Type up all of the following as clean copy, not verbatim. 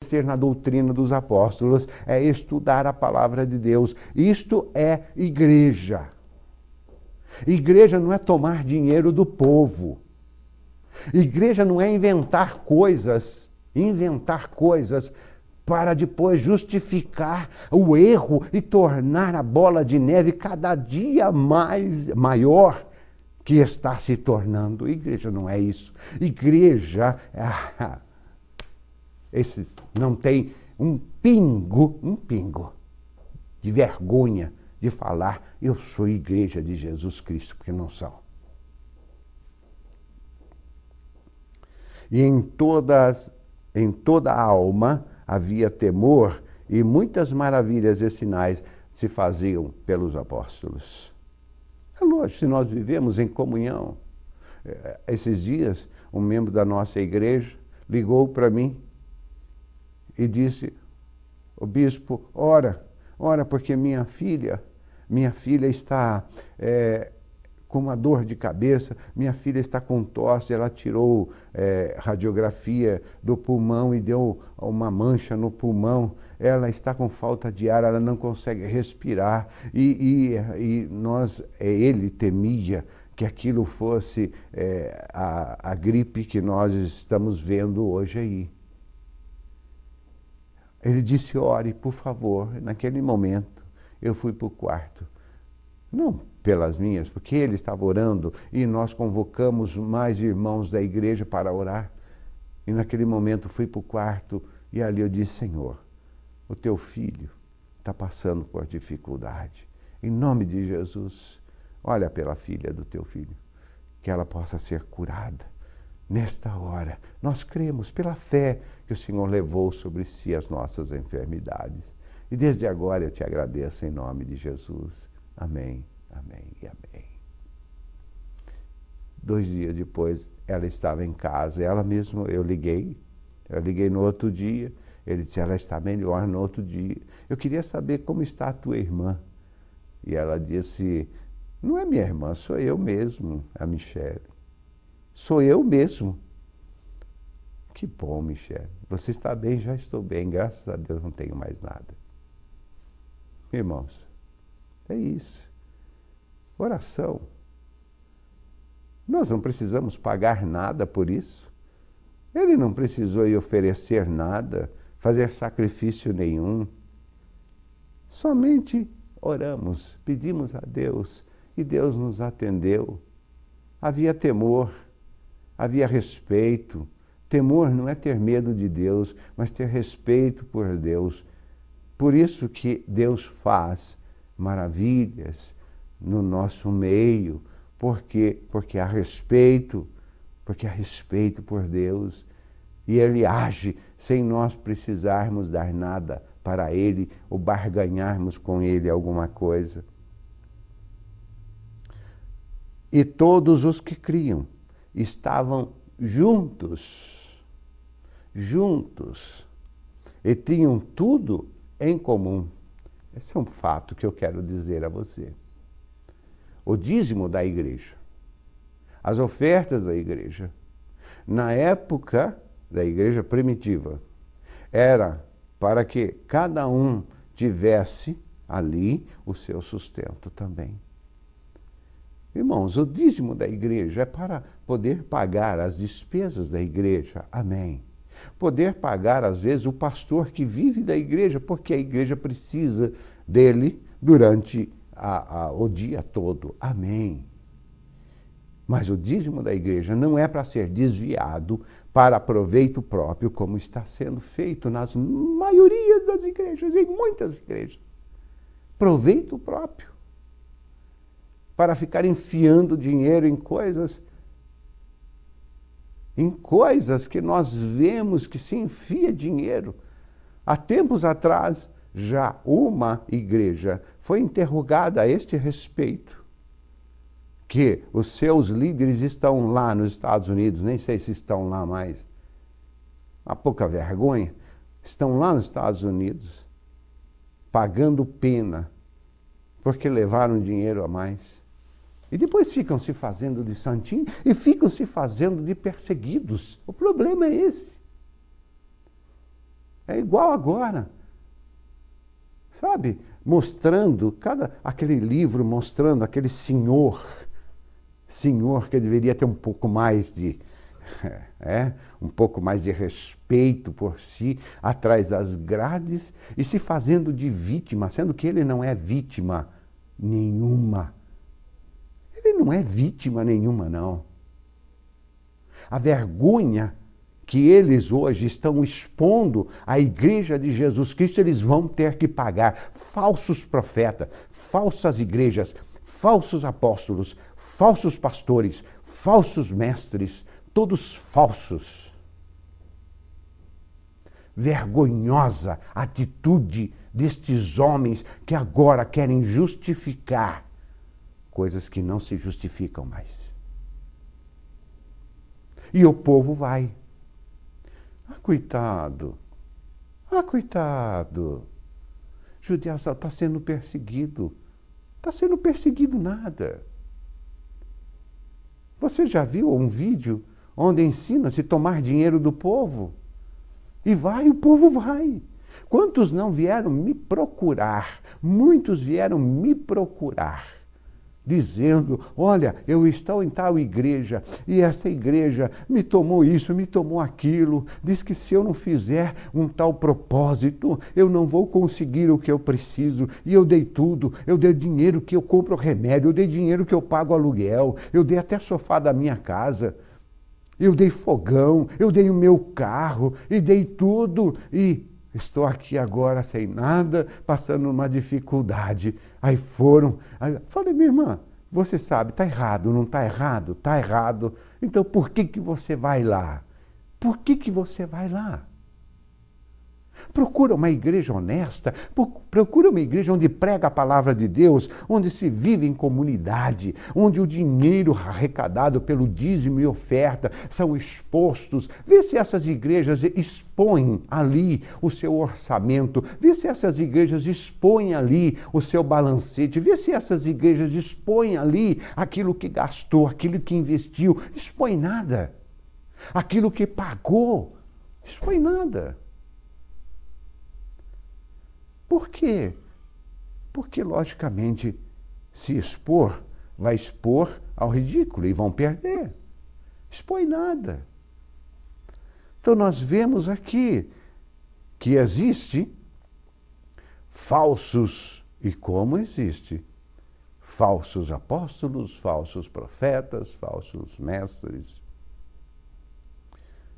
ser na doutrina dos apóstolos, é estudar a palavra de Deus. Isto é igreja. Igreja não é tomar dinheiro do povo. Igreja não é inventar coisas para depois justificar o erro e tornar a bola de neve cada dia maior que está se tornando. Igreja não é isso. Igreja, esses não tem um pingo de vergonha de falar, eu sou igreja de Jesus Cristo, porque não são. E em toda a alma havia temor, e muitas maravilhas e sinais se faziam pelos apóstolos. É lógico, se nós vivemos em comunhão. Esses dias, um membro da nossa igreja ligou para mim e disse: "O bispo, ora porque minha filha está com uma dor de cabeça, minha filha está com tosse, ela tirou radiografia do pulmão e deu uma mancha no pulmão, ela está com falta de ar, ela não consegue respirar." E ele temia que aquilo fosse a gripe que nós estamos vendo hoje aí. Ele disse: "Ore, por favor." Naquele momento, eu fui para o quarto. Não pelas minhas, porque ele estava orando e nós convocamos mais irmãos da igreja para orar. E naquele momento fui para o quarto e ali eu disse: "Senhor, o teu filho está passando por dificuldade. Em nome de Jesus, olha pela filha do teu filho, que ela possa ser curada. Nesta hora, nós cremos pela fé que o Senhor levou sobre si as nossas enfermidades. E desde agora eu te agradeço em nome de Jesus. Amém, amém e amém." 2 dias depois, ela estava em casa, ela mesma, eu liguei no outro dia, ele disse: "Ela está melhor no outro dia. Eu queria saber como está a tua irmã." E ela disse: "Não é minha irmã, sou eu mesmo, a Michele. Sou eu mesmo." "Que bom, Michele. Você está bem?" "Já estou bem, graças a Deus não tenho mais nada." Irmãos, é isso. Oração. Nós não precisamos pagar nada por isso. Ele não precisou ir oferecer nada, fazer sacrifício nenhum. Somente oramos, pedimos a Deus e Deus nos atendeu. Havia temor, havia respeito. Temor não é ter medo de Deus, mas ter respeito por Deus. Por isso que Deus faz maravilhas no nosso meio, porque há respeito por Deus. E Ele age sem nós precisarmos dar nada para Ele ou barganharmos com Ele alguma coisa. E todos os que criam estavam juntos, e tinham tudo em comum. Esse é um fato que eu quero dizer a você. O dízimo da igreja, as ofertas da igreja, na época da igreja primitiva, era para que cada um tivesse ali o seu sustento também. Irmãos, o dízimo da igreja é para poder pagar as despesas da igreja. Amém. Poder pagar, às vezes, o pastor que vive da igreja, porque a igreja precisa dele durante o dia todo. Amém. Mas o dízimo da igreja não é para ser desviado para proveito próprio, como está sendo feito nas maioria das igrejas, em muitas igrejas. Proveito próprio. Para ficar enfiando dinheiro em coisas que nós vemos que se enfia dinheiro. Há tempos atrás, já uma igreja foi interrogada a este respeito, que os seus líderes estão lá nos Estados Unidos, nem sei se estão lá mais, há pouca vergonha, estão lá nos Estados Unidos, pagando pena, porque levaram dinheiro a mais. E depois ficam se fazendo de santinho e ficam se fazendo de perseguidos. O problema é esse. É igual agora. Sabe? Mostrando, aquele livro mostrando aquele senhor que deveria ter um pouco mais de, um pouco mais de respeito por si, atrás das grades e se fazendo de vítima, sendo que ele não é vítima nenhuma. Ele não é vítima nenhuma, não. A vergonha que eles hoje estão expondo à Igreja de Jesus Cristo, eles vão ter que pagar. Falsos profetas, falsas igrejas, falsos apóstolos, falsos pastores, falsos mestres, todos falsos. Vergonhosa atitude destes homens que agora querem justificar coisas que não se justificam mais. E o povo vai. Ah, coitado. Ah, coitado. Judeu está sendo perseguido. Está sendo perseguido nada. Você já viu um vídeo onde ensina-se tomar dinheiro do povo? E vai, o povo vai. Quantos não vieram me procurar? Muitos vieram me procurar, dizendo, olha, eu estou em tal igreja, e esta igreja me tomou isso, me tomou aquilo, diz que se eu não fizer um tal propósito, eu não vou conseguir o que eu preciso, e eu dei tudo, eu dei dinheiro que eu compro remédio, eu dei dinheiro que eu pago aluguel, eu dei até sofá da minha casa, eu dei fogão, eu dei o meu carro, e dei tudo, e estou aqui agora sem nada, passando uma dificuldade. Aí foram, falei, minha irmã, você sabe, está errado, não está errado? Está errado. Então por que você vai lá? Por que você vai lá? Procura uma igreja honesta, procura uma igreja onde prega a palavra de Deus, onde se vive em comunidade, onde o dinheiro arrecadado pelo dízimo e oferta são expostos. Vê se essas igrejas expõem ali o seu orçamento, vê se essas igrejas expõem ali o seu balancete, vê se essas igrejas expõem ali aquilo que gastou, aquilo que investiu. Expõe nada. Aquilo que pagou, expõe nada. Por quê? Porque, logicamente, se expor, vai expor ao ridículo e vão perder. Expõe nada. Então, nós vemos aqui que existe falsos, e como existe, falsos apóstolos, falsos profetas, falsos mestres.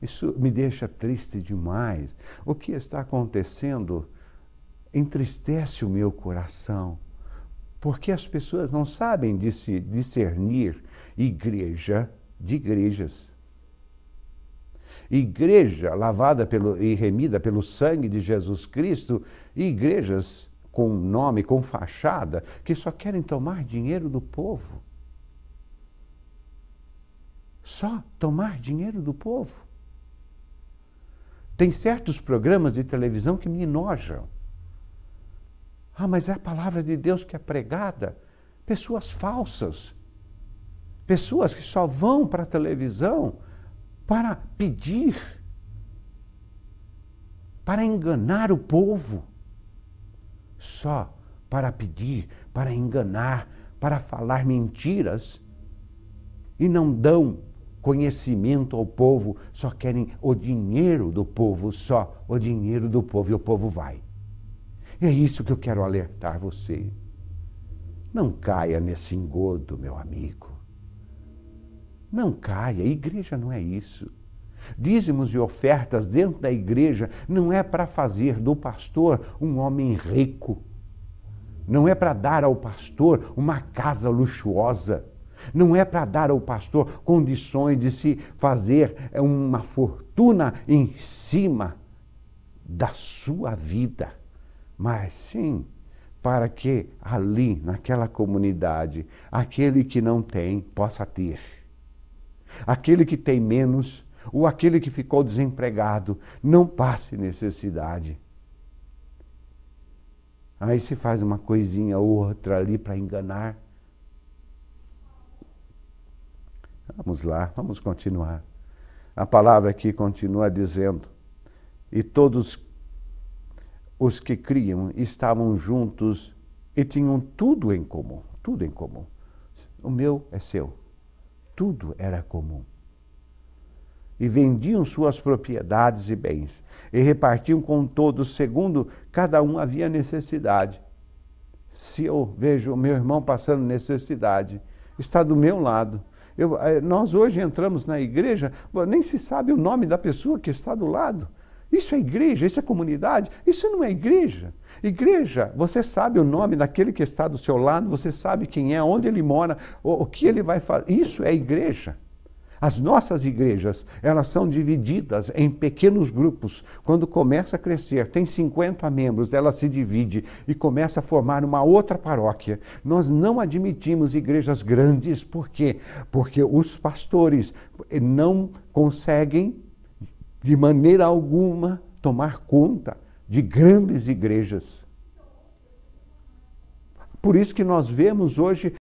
Isso me deixa triste demais. O que está acontecendo entristece o meu coração, porque as pessoas não sabem discernir igreja de igrejas. Igreja lavada e remida pelo sangue de Jesus Cristo, e igrejas com nome, com fachada, que só querem tomar dinheiro do povo. Só tomar dinheiro do povo. Tem certos programas de televisão que me enojam. Ah, mas é a palavra de Deus que é pregada. Pessoas falsas. Pessoas que só vão para a televisão para pedir, para enganar o povo. Só para pedir, para enganar, para falar mentiras. E não dão conhecimento ao povo, só querem o dinheiro do povo, só o dinheiro do povo, e o povo vai. É isso que eu quero alertar você. Não caia nesse engodo, meu amigo. Não caia, igreja não é isso. Dízimos e ofertas dentro da igreja não é para fazer do pastor um homem rico. Não é para dar ao pastor uma casa luxuosa. Não é para dar ao pastor condições de se fazer uma fortuna em cima da sua vida. Mas sim, para que ali, naquela comunidade, aquele que não tem, possa ter. Aquele que tem menos, ou aquele que ficou desempregado, não passe necessidade. Aí se faz uma coisinha ou outra ali para enganar. Vamos lá, vamos continuar. A palavra aqui continua dizendo, e todos os que criam estavam juntos e tinham tudo em comum, tudo em comum. O meu é seu. Tudo era comum. E vendiam suas propriedades e bens, e repartiam com todos, segundo cada um havia necessidade. Se eu vejo o meu irmão passando necessidade, está do meu lado. Nós hoje entramos na igreja, nem se sabe o nome da pessoa que está do lado. Isso é igreja, isso é comunidade, isso não é igreja. Igreja, você sabe o nome daquele que está do seu lado, você sabe quem é, onde ele mora, o que ele vai fazer. Isso é igreja. As nossas igrejas, elas são divididas em pequenos grupos. Quando começa a crescer, tem 50 membros, ela se divide e começa a formar uma outra paróquia. Nós não admitimos igrejas grandes, por quê? Porque os pastores não conseguem, de maneira alguma, tomar conta de grandes igrejas. Por isso que nós vemos hoje